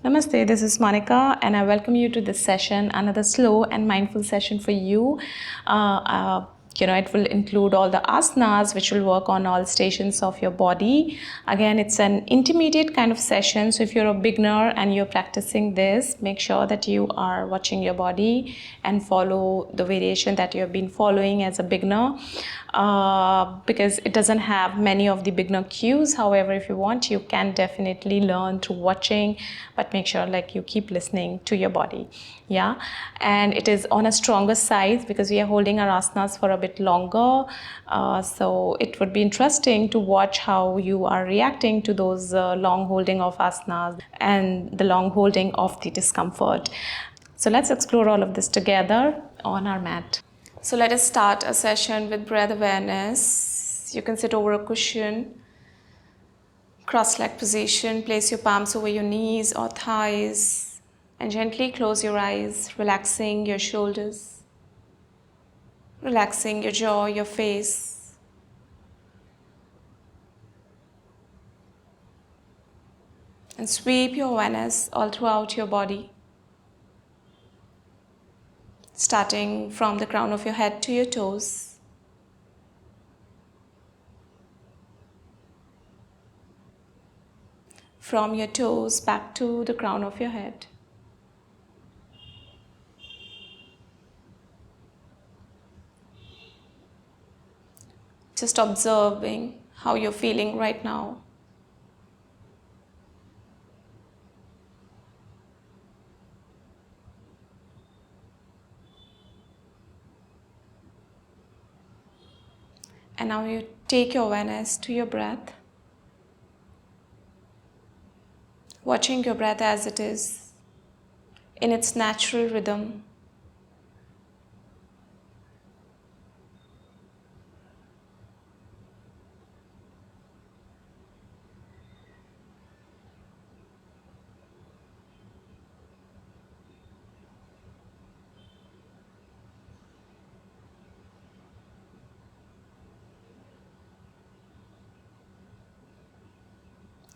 Namaste, this is Monica and I welcome you to this session, another slow and mindful session for you. It will include all the asanas which will work on all stations of your body. Again, it's an intermediate kind of session. So if you're a beginner and you're practicing this, make sure that you are watching your body and follow the variation that you have been following as a beginner. Because it doesn't have many of the beginner cues. However, if you want, you can definitely learn through watching, but make sure like you keep listening to your body. Yeah, and it is on a stronger side because we are holding our asanas for a bit longer. So it would be interesting to watch how you are reacting to those long holding of asanas and the long holding of the discomfort. So let's explore all of this together on our mat. So let us start a session with breath awareness. You can sit over a cushion, cross-leg position, place your palms over your knees or thighs and gently close your eyes, relaxing your shoulders, relaxing your jaw, your face. And sweep your awareness all throughout your body, starting from the crown of your head to your toes. From your toes back to the crown of your head. Just observing how you're feeling right now. And now you take your awareness to your breath, watching your breath as it is, in its natural rhythm.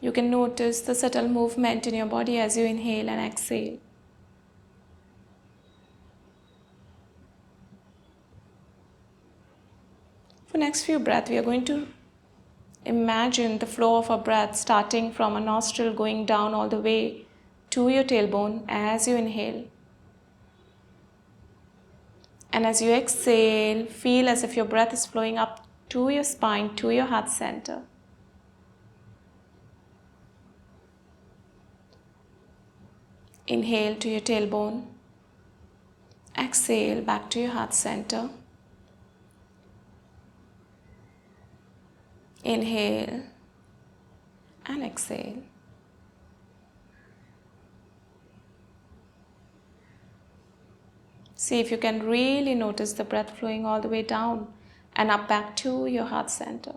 You can notice the subtle movement in your body as you inhale and exhale. For next few breaths, we are going to imagine the flow of our breath starting from a nostril going down all the way to your tailbone as you inhale. And as you exhale, feel as if your breath is flowing up to your spine, to your heart center. Inhale to your tailbone. Exhale back to your heart center. Inhale and exhale. See if you can really notice the breath flowing all the way down and up back to your heart center.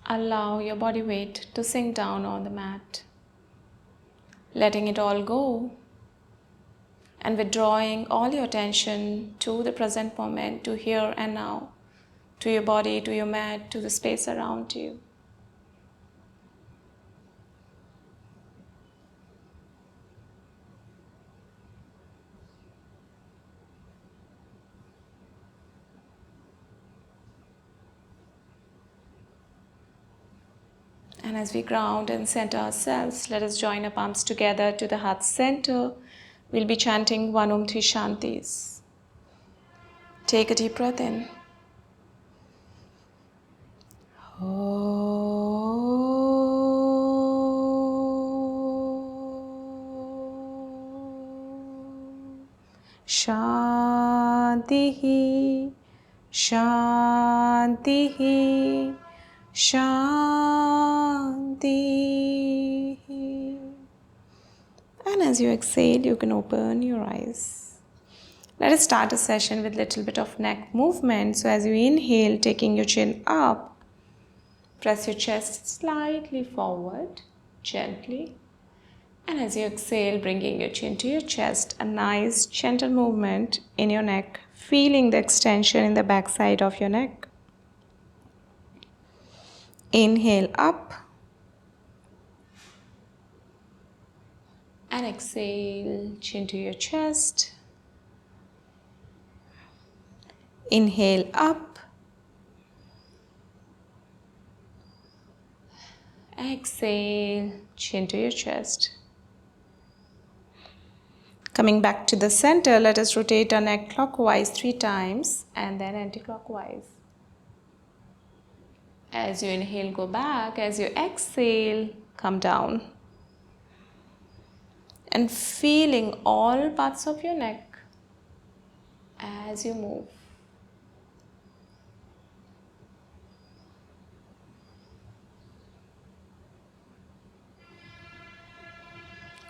Allow your body weight to sink down on the mat, letting it all go and withdrawing all your attention to the present moment, to here and now, to your body, to your mat, to the space around you. And as we ground and center ourselves, let us join our palms together to the heart center. We'll be chanting one Om Three Shantis. Take a deep breath in. Shanti, Shanti, Shanti. deep. And as you exhale, you can open your eyes. Let us start a session with a little bit of neck movement. So as you inhale, taking your chin up, press your chest slightly forward, gently. And as you exhale, bringing your chin to your chest, a nice gentle movement in your neck, feeling the extension in the back side of your neck. Inhale up and exhale, chin to your chest. Inhale up, exhale, chin to your chest. Coming back to the center, let us rotate our neck clockwise 3 times and then anti-clockwise. As you inhale, go back. As you exhale, come down. And feeling all parts of your neck as you move.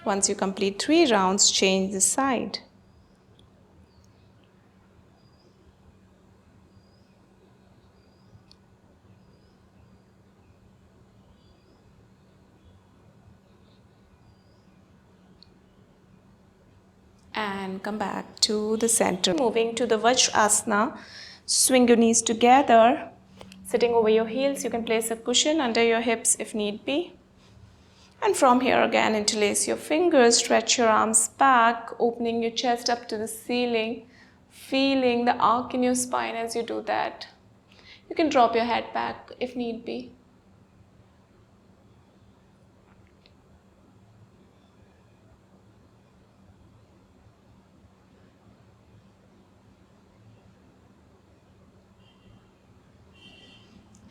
Once you complete 3 rounds, change the side. And come back to the center. Moving to the Vajrasana, swing your knees together. Sitting over your heels, you can place a cushion under your hips if need be. And from here again, interlace your fingers, stretch your arms back, opening your chest up to the ceiling, feeling the arc in your spine as you do that. You can drop your head back if need be.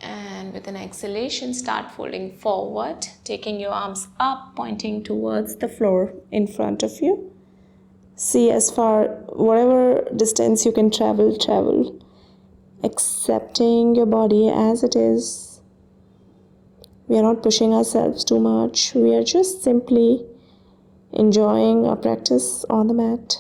And with an exhalation, start folding forward, taking your arms up, pointing towards the floor in front of you. See as far, whatever distance you can travel. Accepting your body as it is. We are not pushing ourselves too much. We are just simply enjoying our practice on the mat.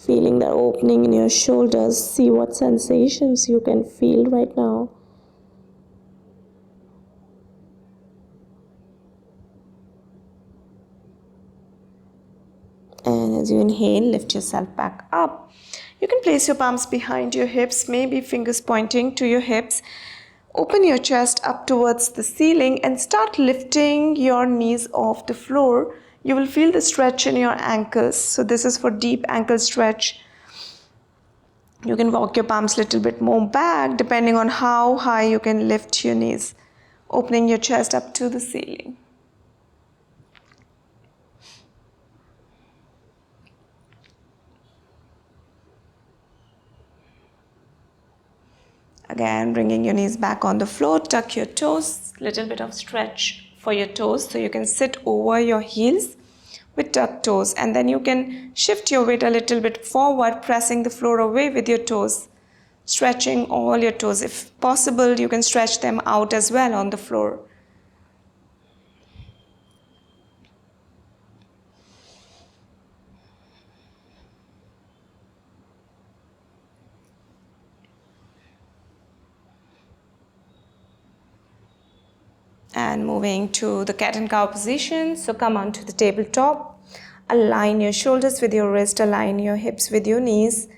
Feeling that opening in your shoulders. See what sensations you can feel right now. And as you inhale, lift yourself back up. You can place your palms behind your hips, maybe fingers pointing to your hips. Open your chest up towards the ceiling and start lifting your knees off the floor. You will feel the stretch in your ankles. So this is for deep ankle stretch. You can walk your palms a little bit more back depending on how high you can lift your knees. Opening your chest up to the ceiling. Again, bringing your knees back on the floor, tuck your toes, little bit of stretch for your toes so you can sit over your heels with tucked toes, and then you can shift your weight a little bit forward, pressing the floor away with your toes, stretching all your toes. If possible, you can stretch them out as well on the floor. And moving to the cat and cow position. So come onto the tabletop. Align your shoulders with your wrist. Align your hips with your knees.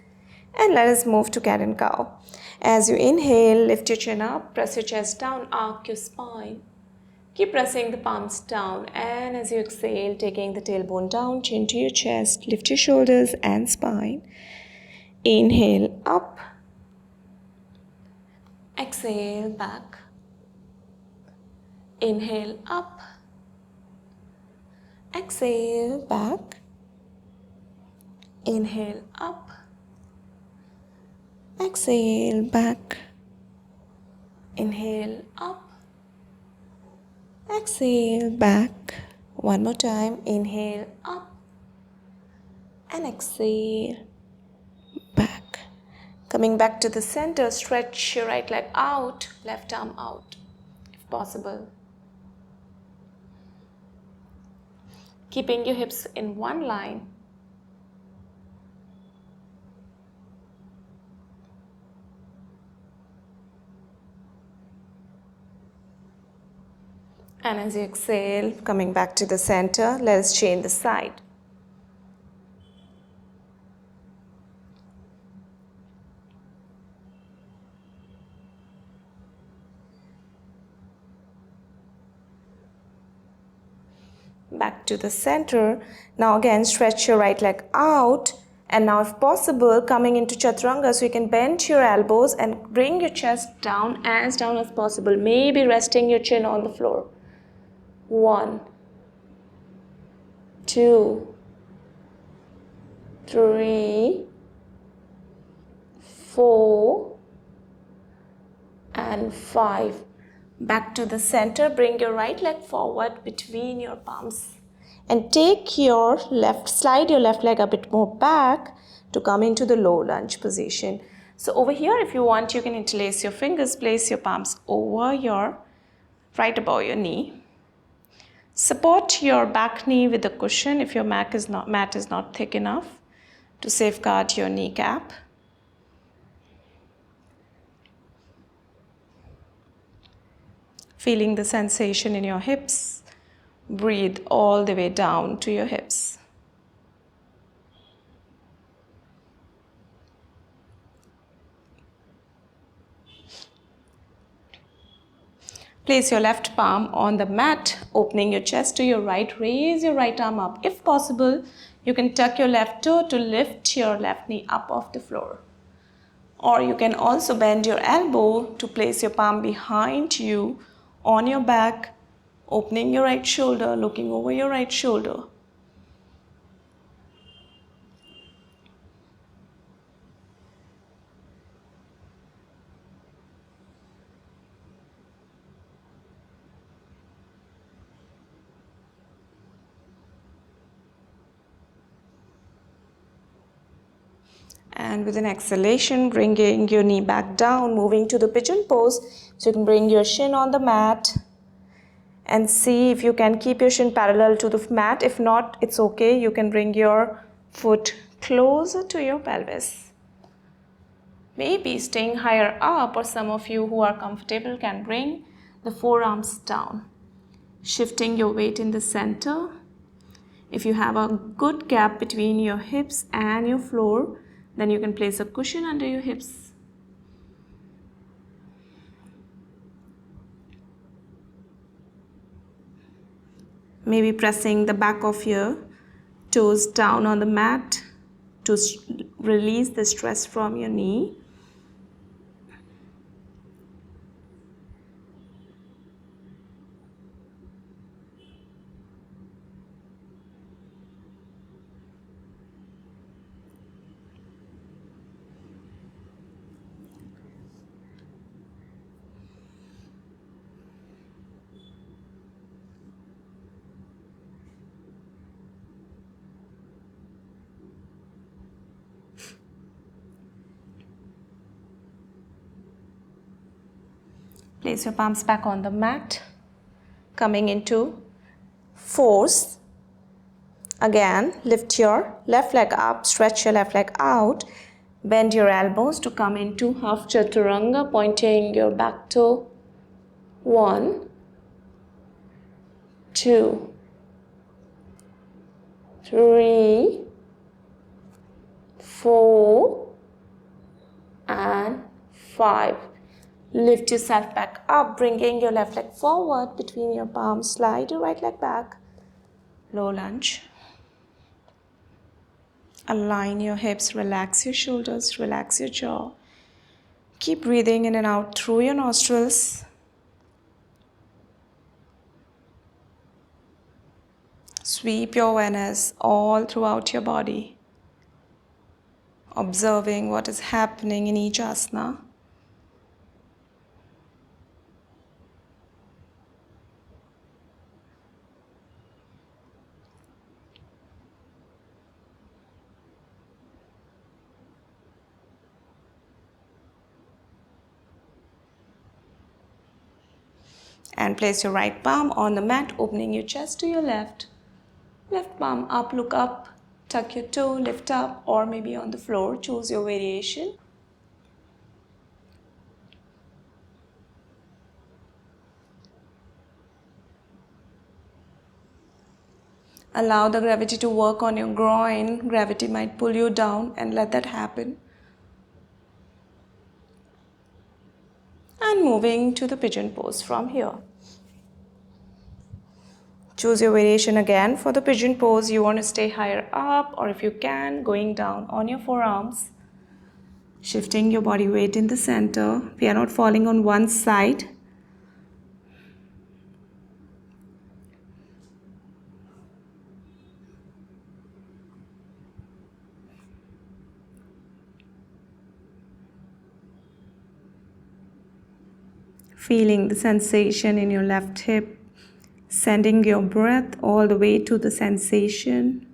And let us move to cat and cow. As you inhale, lift your chin up. Press your chest down. Arc your spine. Keep pressing the palms down. And as you exhale, taking the tailbone down. Chin to your chest. Lift your shoulders and spine. Inhale up. Exhale back. Inhale up, exhale back, inhale up, exhale back, inhale up, exhale back. One more time, inhale up, and exhale. Back. Coming back to the center, stretch your right leg out, left arm out, if possible. Keeping your hips in one line. And as you exhale, coming back to the center, let us change the side. Back to the center. Now again, stretch your right leg out. And now if possible, coming into chaturanga, so you can bend your elbows and bring your chest down as possible. Maybe resting your chin on the floor. 1, 2, 3, 4, and 5. Back to the center, bring your right leg forward between your palms and take your slide your left leg a bit more back to come into the low lunge position. So over here, if you want, you can interlace your fingers, place your palms over your right above your knee. Support your back knee with a cushion if your mat is not thick enough to safeguard your kneecap. Feeling the sensation in your hips. Breathe all the way down to your hips. Place your left palm on the mat, opening your chest to your right. Raise your right arm up. If possible, you can tuck your left toe to lift your left knee up off the floor. Or you can also bend your elbow to place your palm behind you on your back, opening your right shoulder, looking over your right shoulder. And with an exhalation, bringing your knee back down, moving to the pigeon pose. So you can bring your shin on the mat and see if you can keep your shin parallel to the mat. If not, it's okay. You can bring your foot closer to your pelvis. Maybe staying higher up, or some of you who are comfortable can bring the forearms down. Shifting your weight in the center. If you have a good gap between your hips and your floor, then you can place a cushion under your hips. Maybe pressing the back of your toes down on the mat to release the stress from your knee. Place your palms back on the mat, coming into force. Again, lift your left leg up, stretch your left leg out, bend your elbows to come into half chaturanga, pointing your back toe. 1, 2, 3, 4, and 5. Lift yourself back up, bringing your left leg forward between your palms. Slide your right leg back. Low lunge. Align your hips, relax your shoulders, relax your jaw. Keep breathing in and out through your nostrils. Sweep your awareness all throughout your body, observing what is happening in each asana. And place your right palm on the mat, opening your chest to your left. Left palm up, look up, tuck your toe, lift up, or maybe on the floor, choose your variation. Allow the gravity to work on your groin. Gravity might pull you down, and let that happen. And moving to the pigeon pose from here. Choose your variation again. For the pigeon pose, you want to stay higher up, or if you can, going down on your forearms. Shifting your body weight in the center. We are not falling on one side. Feeling the sensation in your left hip. Sending your breath all the way to the sensation.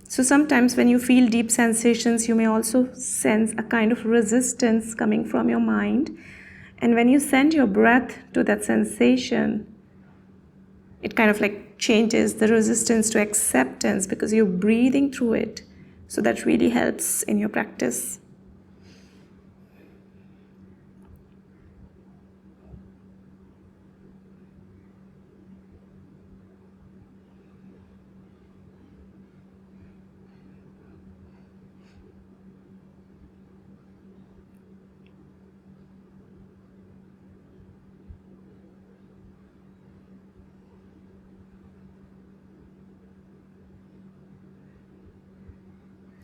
So sometimes when you feel deep sensations, you may also sense a kind of resistance coming from your mind. And when you send your breath to that sensation, it kind of like changes the resistance to acceptance because you're breathing through it. So that really helps in your practice.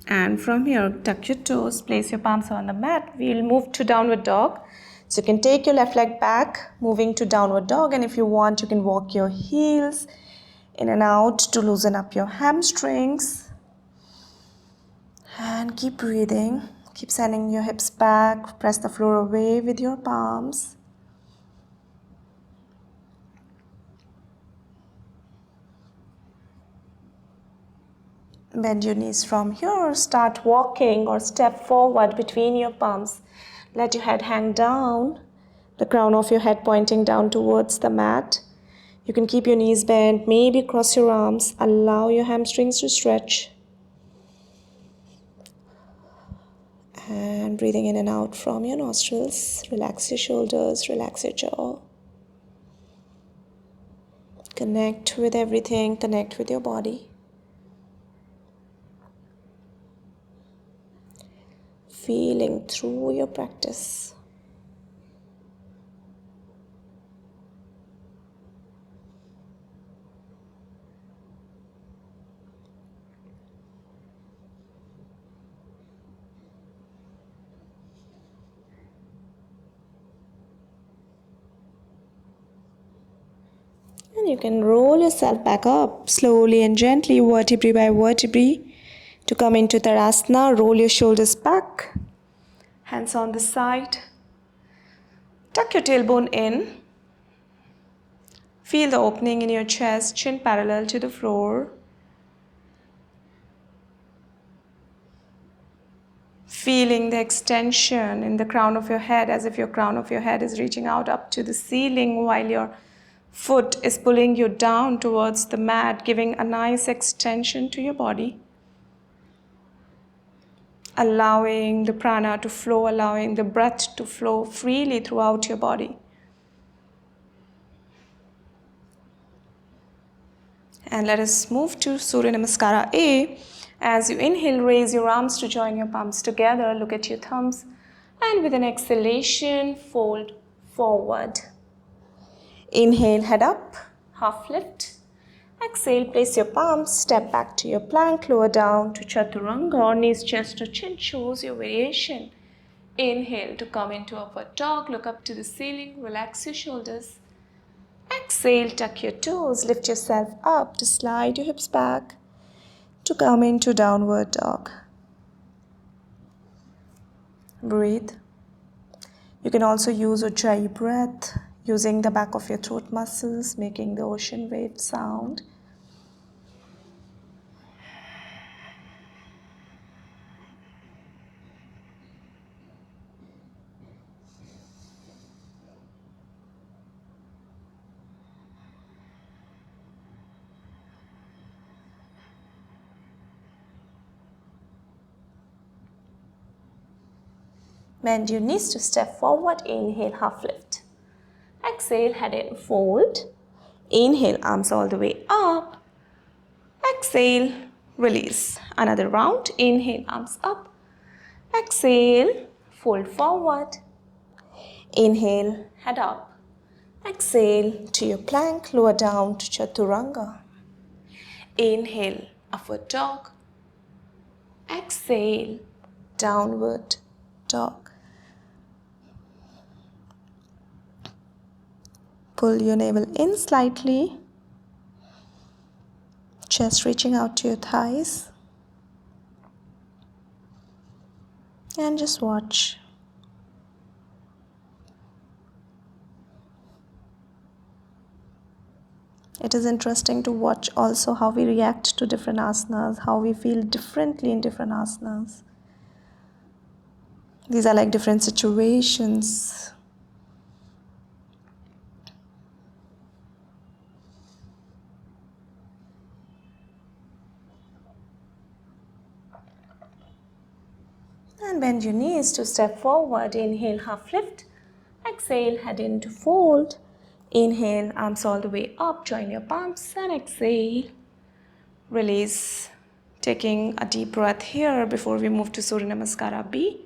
And from here, tuck your toes, place your palms on the mat. We'll move to downward dog. So you can take your left leg back, moving to downward dog. And if you want, you can walk your heels in and out to loosen up your hamstrings. And keep breathing. Keep sending your hips back. Press the floor away with your palms. Bend your knees from here. Start walking or step forward between your palms. Let your head hang down. The crown of your head pointing down towards the mat. You can keep your knees bent. Maybe cross your arms. Allow your hamstrings to stretch. And breathing in and out from your nostrils. Relax your shoulders. Relax your jaw. Connect with everything. Connect with your body. Feeling through your practice. And you can roll yourself back up slowly and gently, vertebrae by vertebrae. To come into Tadasana, roll your shoulders back. Hands on the side. Tuck your tailbone in. Feel the opening in your chest, chin parallel to the floor. Feeling the extension in the crown of your head as if your crown of your head is reaching out up to the ceiling while your foot is pulling you down towards the mat, giving a nice extension to your body. Allowing the prana to flow, allowing the breath to flow freely throughout your body. And let us move to Surya Namaskara A. As you inhale, raise your arms to join your palms together. Look at your thumbs. And with an exhalation, fold forward. Inhale, head up, half lift. Exhale, place your palms, step back to your plank, lower down to Chaturanga or knees, chest to chin. Choose your variation. Inhale to come into upward dog, look up to the ceiling, relax your shoulders. Exhale, tuck your toes, lift yourself up to slide your hips back to come into downward dog. Breathe. You can also use Ujjayi breath, using the back of your throat muscles, making the ocean wave sound. Bend your knees to step forward. Inhale, half lift. Exhale, head in, fold. Inhale, arms all the way up. Exhale, release. Another round. Inhale, arms up. Exhale, fold forward. Inhale, head up. Exhale to your plank, lower down to chaturanga. Inhale, upward dog. Exhale, downward dog. Pull your navel in slightly. Chest reaching out to your thighs. And just watch. It is interesting to watch also how we react to different asanas, how we feel differently in different asanas. These are like different situations. And bend your knees to step forward. Inhale, half lift. Exhale, head into fold. Inhale, arms all the way up. Join your palms and exhale. Release. Taking a deep breath here before we move to Surya Namaskara B.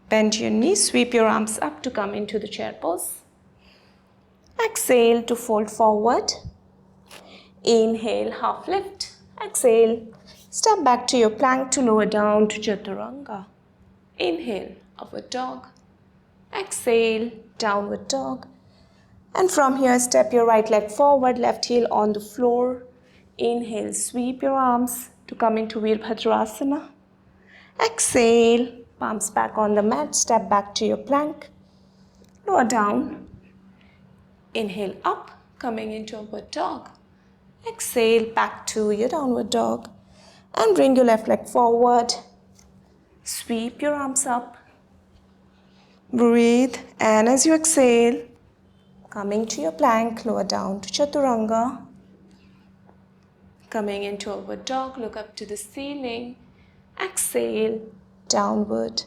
Bend your knees, sweep your arms up to come into the chair pose. Exhale to fold forward. Inhale, half lift. Exhale, step back to your plank to lower down to chaturanga. Inhale, upward dog. Exhale, downward dog. And from here, step your right leg forward, left heel on the floor. Inhale, sweep your arms to come into Virabhadrasana. Exhale, palms back on the mat, step back to your plank. Lower down. Inhale, up, coming into upward dog. Exhale, back to your downward dog. And bring your left leg forward. Sweep your arms up. Breathe, and as you exhale, coming to your plank, lower down to chaturanga. Coming into upward dog, look up to the ceiling. Exhale, downward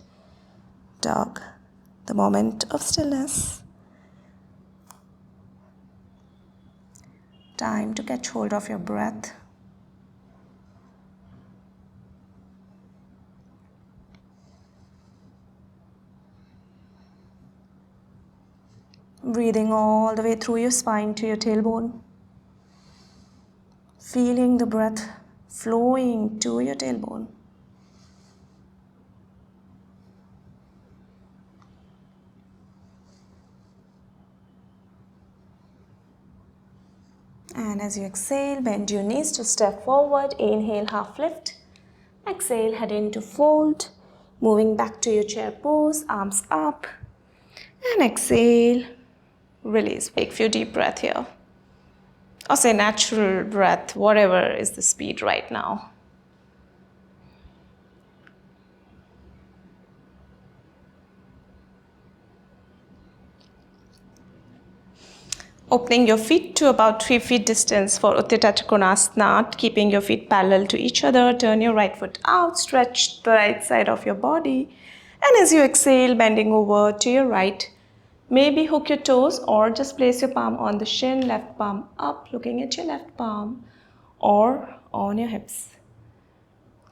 dog. The moment of stillness. Time to catch hold of your breath. Breathing all the way through your spine to your tailbone. Feeling the breath flowing to your tailbone. And as you exhale, bend your knees to step forward. Inhale, half lift. Exhale, head into fold. Moving back to your chair pose, arms up. And exhale, release. Take a few deep breaths here. Or say natural breath, whatever is the speed right now. Opening your feet to about 3 feet distance for Utthita Trikonasana, keeping your feet parallel to each other. Turn your right foot out, stretch the right side of your body. And as you exhale, bending over to your right, maybe hook your toes or just place your palm on the shin, left palm up, looking at your left palm or on your hips.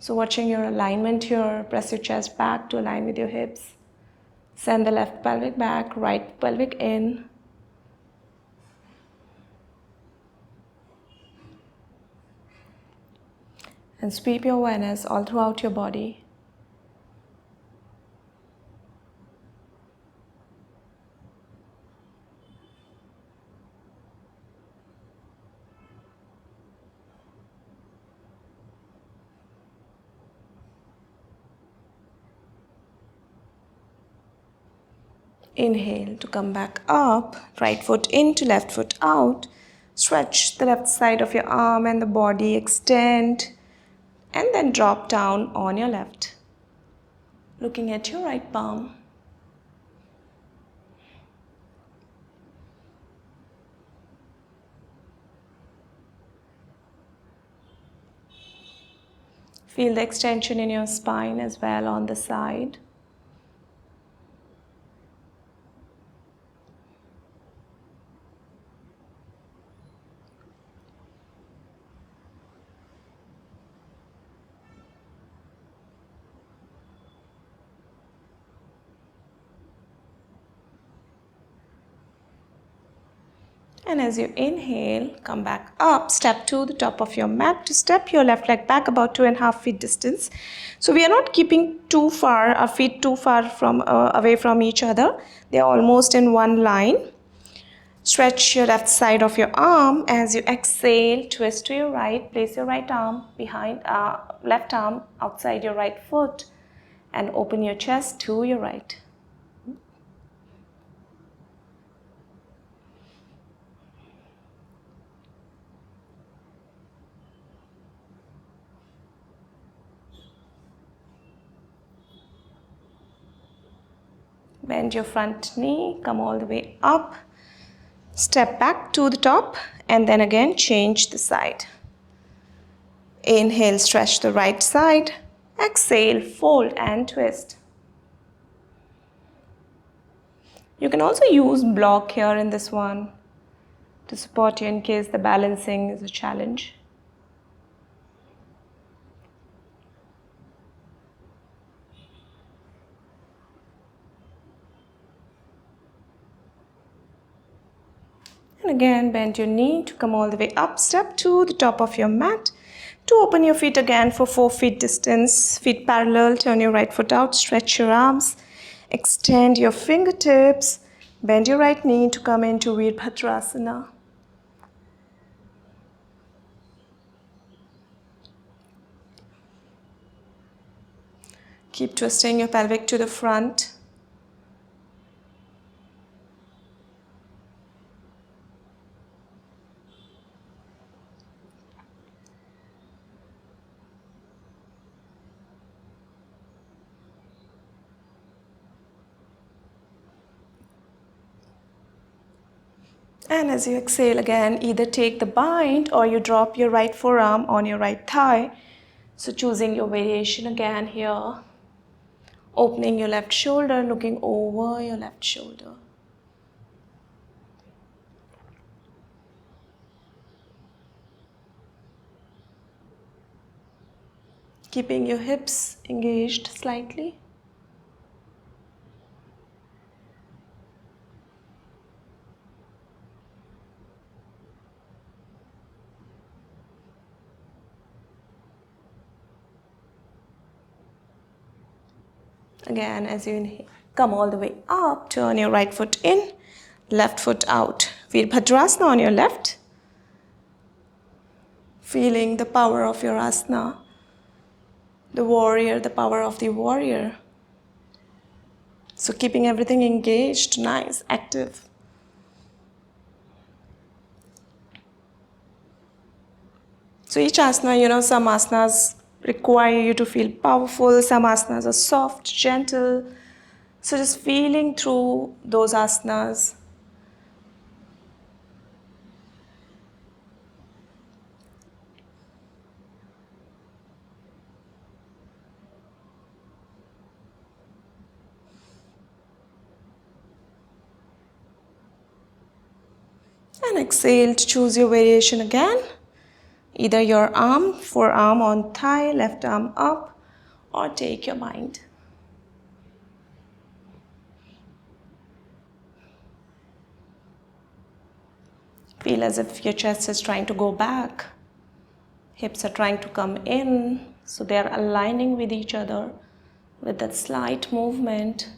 So watching your alignment here, press your chest back to align with your hips. Send the left pelvic back, right pelvic in. And sweep your awareness all throughout your body. Inhale to come back up, right foot into, left foot out. Stretch the left side of your arm and the body, extend. And then drop down on your left, looking at your right palm. Feel the extension in your spine as well on the side. And as you inhale, come back up, step to the top of your mat to step your left leg back about 2.5 feet distance. So we are not keeping too far, our feet too far from away from each other. They are almost in one line. Stretch your left side of your arm. As you exhale, twist to your right. Place your right arm behind, left arm outside your right foot, and open your chest to your right. Bend your front knee, come all the way up. Step back to the top and then again change the side. Inhale, stretch the right side. Exhale, fold and twist. You can also use block here in this one to support you in case the balancing is a challenge. And again, bend your knee to come all the way up. Step to the top of your mat. To open your feet again for 4 feet distance. Feet parallel, turn your right foot out, stretch your arms. Extend your fingertips. Bend your right knee to come into Virabhadrasana. Keep twisting your pelvic to the front. And as you exhale again, either take the bind or you drop your right forearm on your right thigh. So choosing your variation again here. Opening your left shoulder, looking over your left shoulder. Keeping your hips engaged slightly. Again, as you inhale, come all the way up, turn your right foot in, left foot out. Virabhadrasana on your left. Feeling the power of your asana. The warrior, the power of the warrior. So keeping everything engaged, nice, active. So each asana, some asanas require you to feel powerful, some asanas are soft, gentle. So just feeling through those asanas. And exhale to choose your variation again. Either your arm, forearm on thigh, left arm up, or take your bind. Feel as if your chest is trying to go back. Hips are trying to come in, so they are aligning with each other with that slight movement.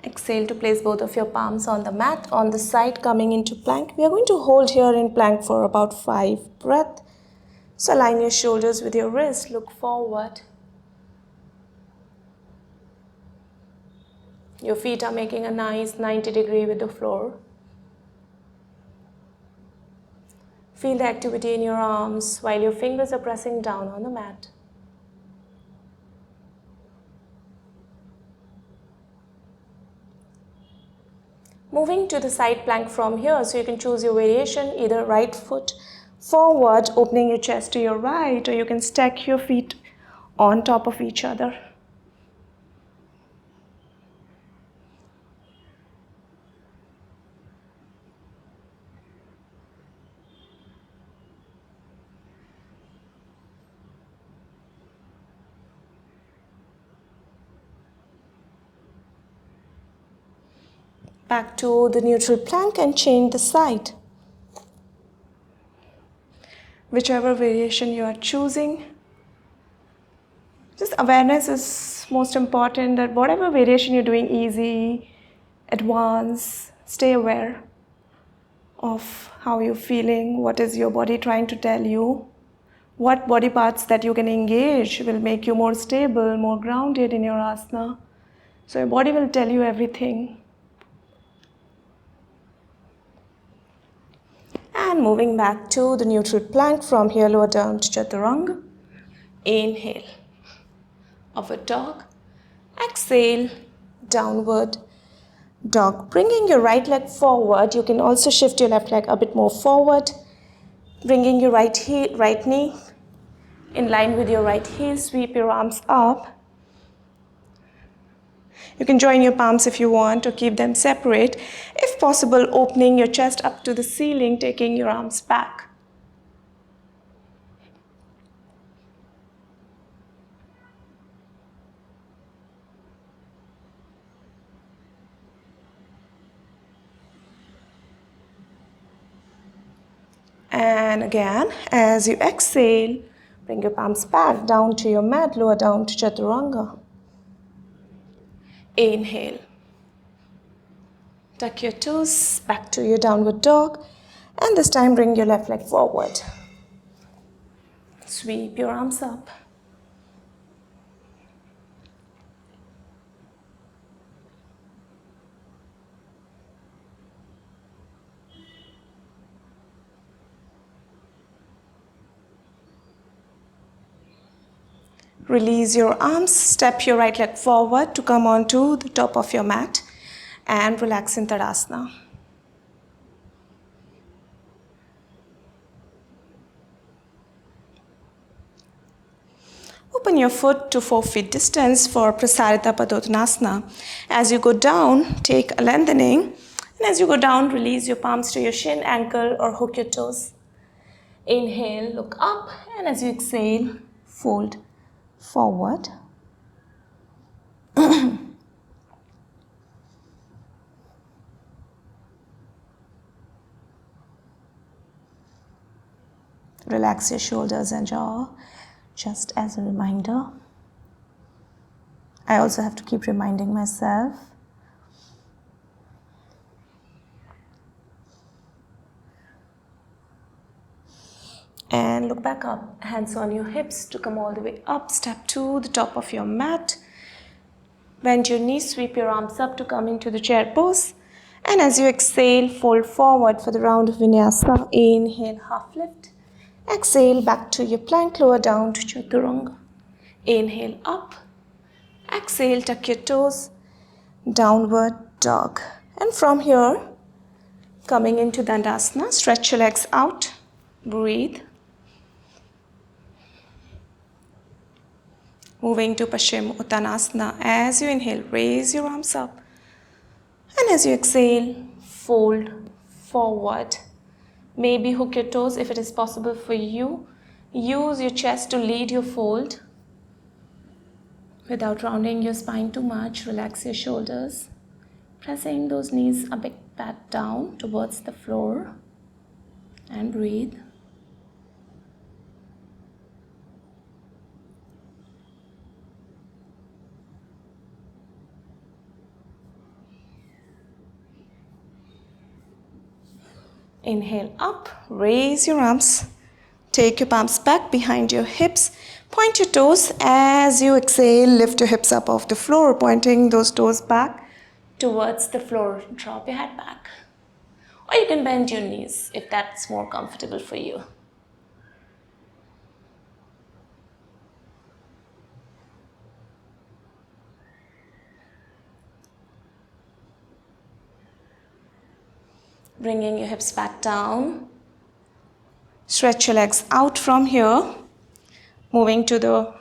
Exhale to place both of your palms on the mat, on the side coming into plank. We are going to hold here in plank for about 5 breaths. So align your shoulders with your wrist, look forward. Your feet are making a nice 90-degree with the floor. Feel the activity in your arms while your fingers are pressing down on the mat. Moving to the side plank from here, so you can choose your variation, either right foot forward, opening your chest to your right, or you can stack your feet on top of each other. Back to the neutral plank and change the side. Whichever variation you are choosing, just awareness is most important, that whatever variation you're doing, easy, advanced, stay aware of how you're feeling, what is your body trying to tell you, what body parts that you can engage will make you more stable, more grounded in your asana. So your body will tell you everything. And moving back to the neutral plank, from here lower down to chaturanga. Inhale, upward dog. Exhale, downward dog. Bringing your right leg forward, you can also shift your left leg a bit more forward. Bringing your right knee in line with your right heel, sweep your arms up. You can join your palms if you want, or keep them separate. If possible, opening your chest up to the ceiling, taking your arms back. And again, as you exhale, bring your palms back down to your mat, lower down to chaturanga. Inhale. Tuck your toes back to your downward dog, and this time bring your left leg forward. Sweep your arms up. Release your arms, step your right leg forward to come onto the top of your mat and relax in Tadasana. Open your foot to 4 feet distance for Prasarita Padottanasana. As you go down, take a lengthening, and as you go down, release your palms to your shin, ankle, or hook your toes. Inhale, look up, and as you exhale, fold forward. Relax your shoulders and jaw, just as a reminder. I also have to keep reminding myself. And look back up, hands on your hips to come all the way up. Step to the top of your mat. Bend your knees, sweep your arms up to come into the chair pose. And as you exhale, fold forward for the round of vinyasa. Inhale, half lift. Exhale, back to your plank, lower down to chaturanga. Inhale, up. Exhale, tuck your toes, downward dog. And from here, coming into Dandasana, stretch your legs out, breathe. Moving to Paschim Uttanasana. As you inhale, raise your arms up. And as you exhale, fold forward. Maybe hook your toes if it is possible for you. Use your chest to lead your fold. Without rounding your spine too much, relax your shoulders. Pressing those knees a bit back down towards the floor. And breathe. Inhale up, raise your arms. Take your palms back behind your hips. Point your toes. As you exhale, lift your hips up off the floor, pointing those toes back towards the floor. Drop your head back. Or you can bend your knees if that's more comfortable for you. Bringing your hips back down. Stretch your legs out from here. Moving to the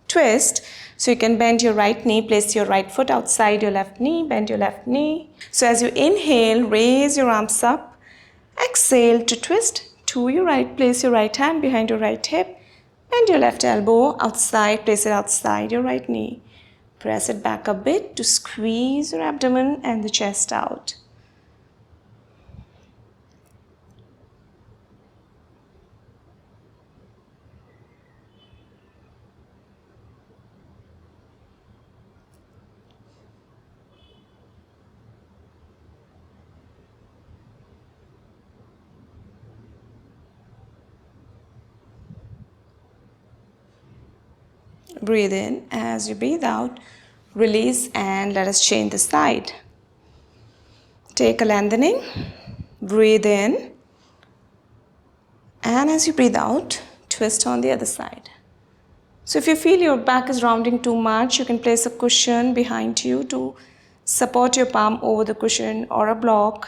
twist. So you can bend your right knee, place your right foot outside your left knee, bend your left knee. So as you inhale, raise your arms up. Exhale to twist to your right, place your right hand behind your right hip. Bend your left elbow outside, place it outside your right knee. Press it back a bit to squeeze your abdomen and the chest out. Breathe in. As you breathe out, release and let us change the side. Take a lengthening. Breathe in. And as you breathe out, twist on the other side. So if you feel your back is rounding too much, you can place a cushion behind you to support your palm over the cushion or a block.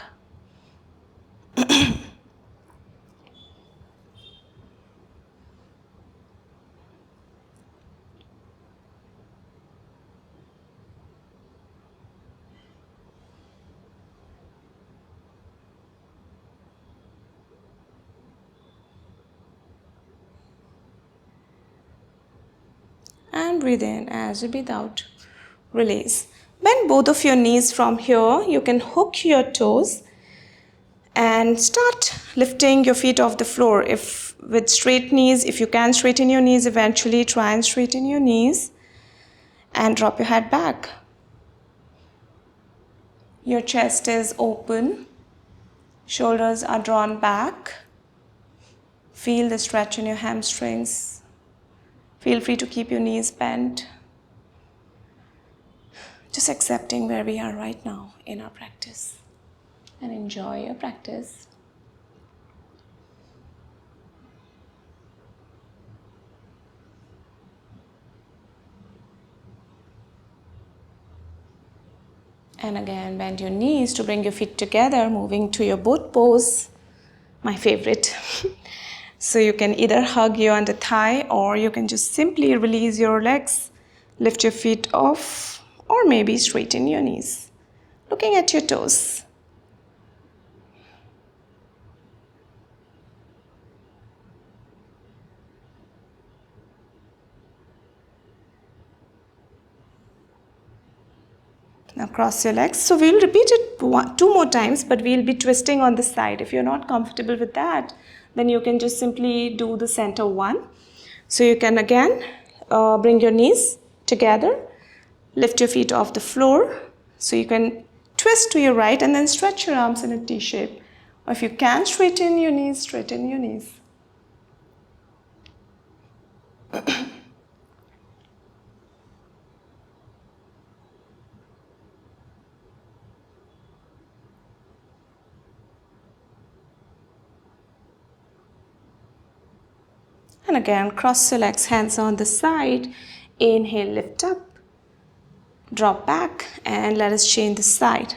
And breathe in. As you breathe out, release. Bend both of your knees from here. You can hook your toes and start lifting your feet off the floor. If with straight knees, if you can straighten your knees, eventually try and straighten your knees and drop your head back. Your chest is open. Shoulders are drawn back. Feel the stretch in your hamstrings. Feel free to keep your knees bent. Just accepting where we are right now in our practice. And enjoy your practice. And again, bend your knees to bring your feet together, moving to your boat pose, my favorite. So you can either hug your under thigh or you can just simply release your legs, lift your feet off, or maybe straighten your knees, looking at your toes. Now cross your legs. So we'll repeat it two more times, but we'll be twisting on the side. If you're not comfortable with that, then you can just simply do the center one. So you can again bring your knees together, lift your feet off the floor. So you can twist to your right and then stretch your arms in a T shape. Or if you can straighten your knees, straighten your knees. And again, cross your legs, hands on the side. Inhale, lift up. Drop back and let us change the side.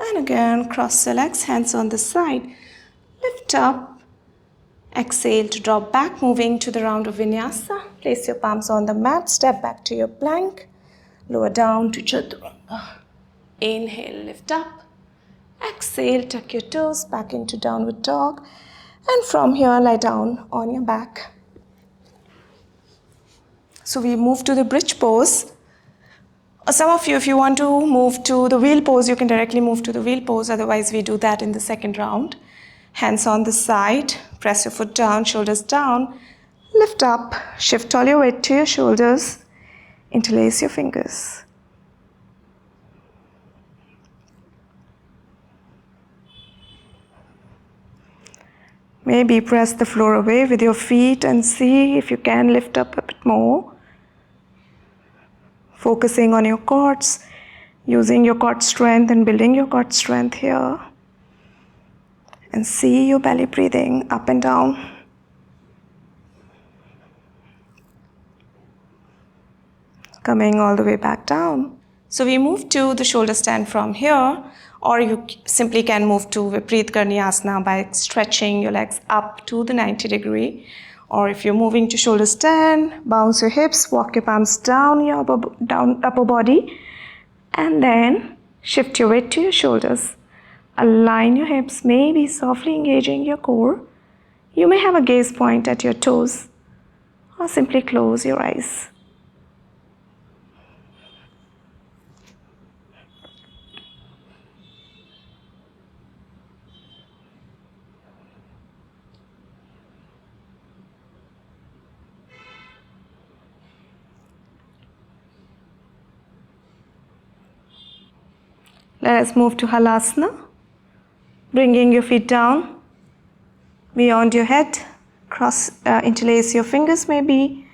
And again, cross the legs, hands on the side. Lift up. Exhale to drop back, moving to the round of vinyasa. Place your palms on the mat, step back to your plank. Lower down to chaturanga. Inhale, lift up. Exhale, tuck your toes back into downward dog. And from here, lie down on your back. So we move to the bridge pose. Some of you, if you want to move to the wheel pose, you can directly move to the wheel pose. Otherwise, we do that in the second round. Hands on the side. Press your foot down, shoulders down. Lift up. Shift all your weight to your shoulders. Interlace your fingers. Maybe press the floor away with your feet and see if you can lift up a bit more. focusing on your quads, using your quad strength and building your quad strength here. And see your belly breathing up and down. Coming all the way back down. So we move to the shoulder stand from here, or you simply can move to Viparit Karni Asana by stretching your legs up to the 90 degree. Or if you're moving to shoulder stand, bounce your hips, walk your palms down your upper body, and then shift your weight to your shoulders. Align your hips, maybe softly engaging your core. You may have a gaze point at your toes, or simply close your eyes. Let us move to Halasana. Bringing your feet down beyond your head. Interlace your fingers maybe,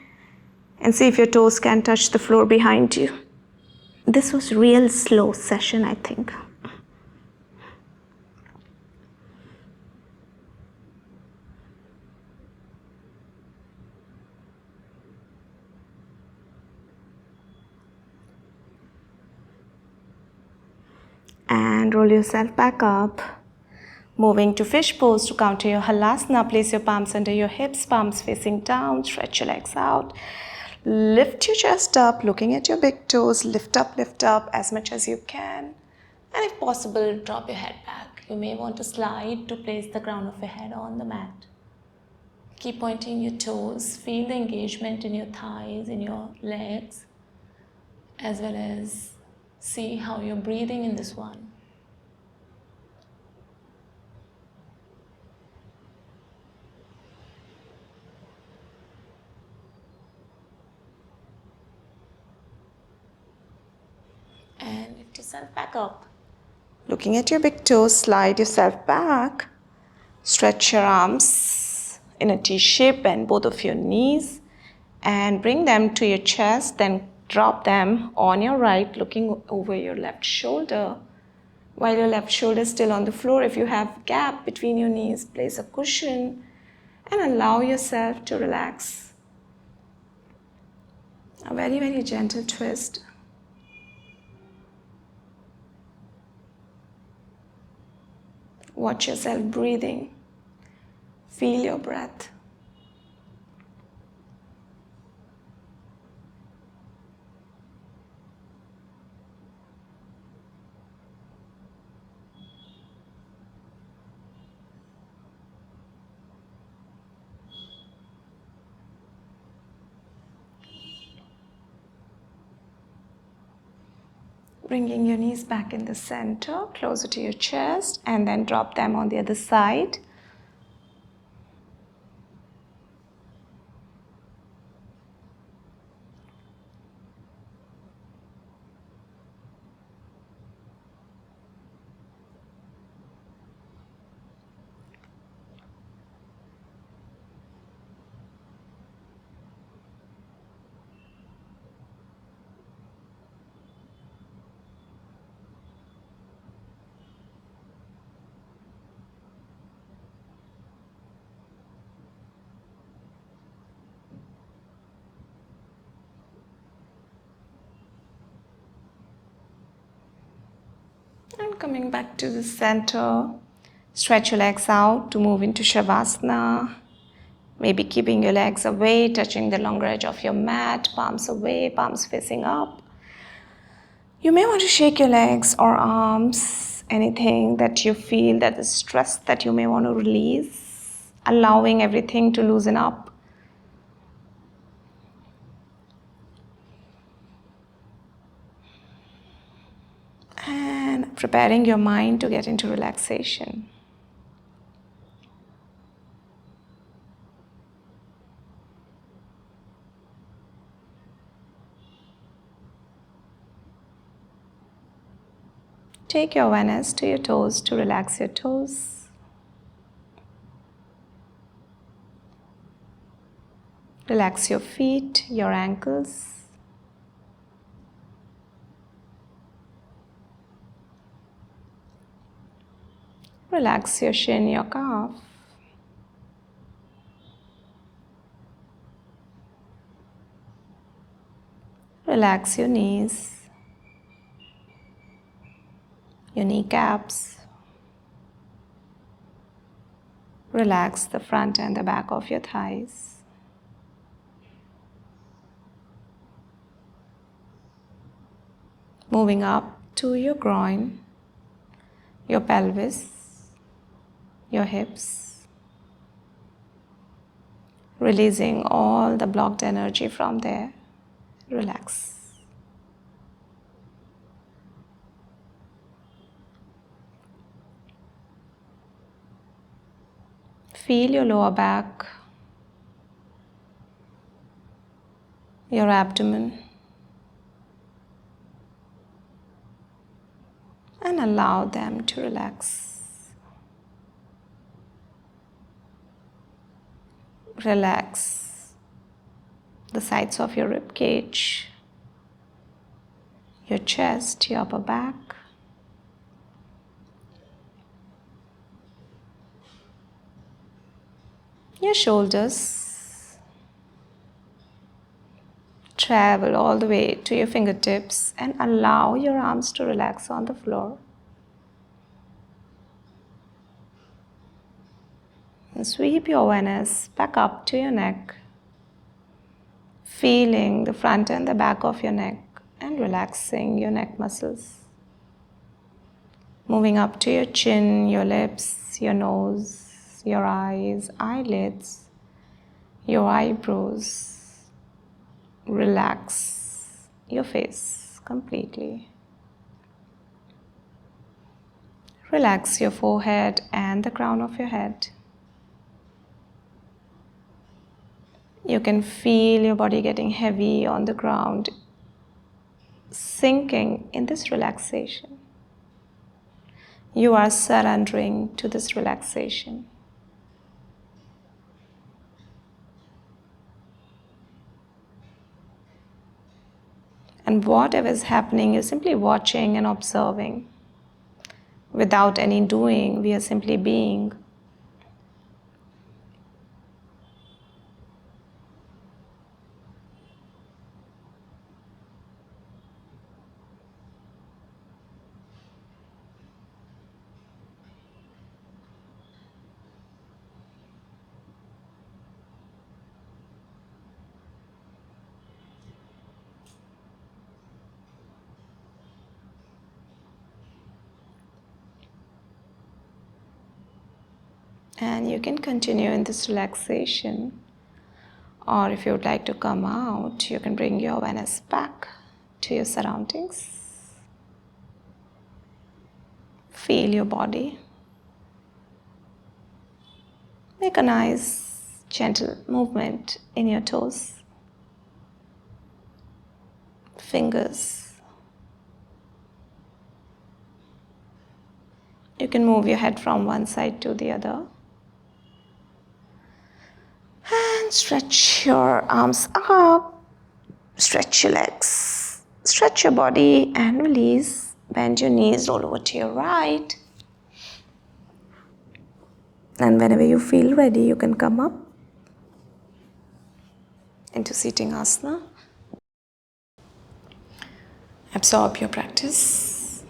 and see if your toes can touch the floor behind you. This was real slow session, I think. And roll yourself back up. Moving to fish pose to counter your Halasana. Place your palms under your hips, palms facing down. Stretch your legs out. Lift your chest up, looking at your big toes. Lift up as much as you can. And if possible, drop your head back. You may want to slide to place the crown of your head on the mat. Keep pointing your toes. Feel the engagement in your thighs, in your legs, as well as see how you're breathing in this one. And lift yourself back up. Looking at your big toes, slide yourself back. Stretch your arms in a T shape, bend both of your knees and bring them to your chest, then drop them on your right, looking over your left shoulder. While your left shoulder is still on the floor, if you have gap between your knees, place a cushion and allow yourself to relax. A very, very gentle twist. Watch yourself breathing. Feel your breath. Bringing your knees back in the center, closer to your chest, and then drop them on the other side. And coming back to the center, stretch your legs out to move into Shavasana. Maybe keeping your legs away, touching the longer edge of your mat, palms away, palms facing up. You may want to shake your legs or arms, anything that you feel that is stress that you may want to release, allowing everything to loosen up. And preparing your mind to get into relaxation. Take your awareness to your toes to relax your toes. Relax your feet, your ankles. Relax your shin, your calf. Relax your knees, your kneecaps. Relax the front and the back of your thighs. Moving up to your groin, your pelvis, your hips. Releasing all the blocked energy from there. Relax. Feel your lower back, your abdomen, and allow them to relax. Relax the sides of your rib cage, your chest, your upper back. Your shoulders. Travel all the way to your fingertips and allow your arms to relax on the floor. And sweep your awareness back up to your neck, feeling the front and the back of your neck and relaxing your neck muscles. Moving up to your chin, your lips, your nose, your eyes, eyelids, your eyebrows. Relax your face completely. Relax your forehead and the crown of your head. You can feel your body getting heavy on the ground, sinking in this relaxation. You are surrendering to this relaxation. And whatever is happening, you're simply watching and observing. Without any doing, we are simply being. And you can continue in this relaxation. Or if you would like to come out, you can bring your awareness back to your surroundings. Feel your body. Make a nice, gentle movement in your toes, fingers. You can move your head from one side to the other. And stretch your arms up. Stretch your legs. Stretch your body and release. Bend your knees, roll over to your right. And whenever you feel ready, you can come up into sitting asana. Absorb your practice.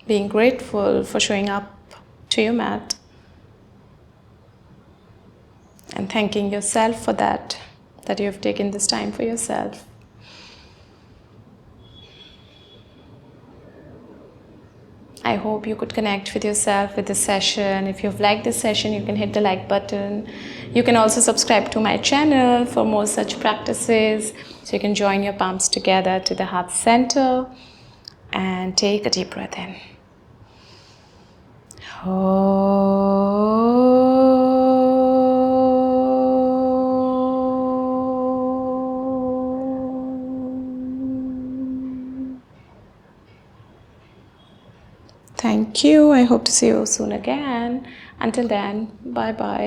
Being grateful for showing up to your mat. And thanking yourself for that you have taken this time for yourself. I hope you could connect with yourself with this session. If you've liked this session, you can hit the like button. You can also subscribe to my channel for more such practices. So you can join your palms together to the heart center and take a deep breath in. Thank you. I hope to see you soon again. Until then, bye bye.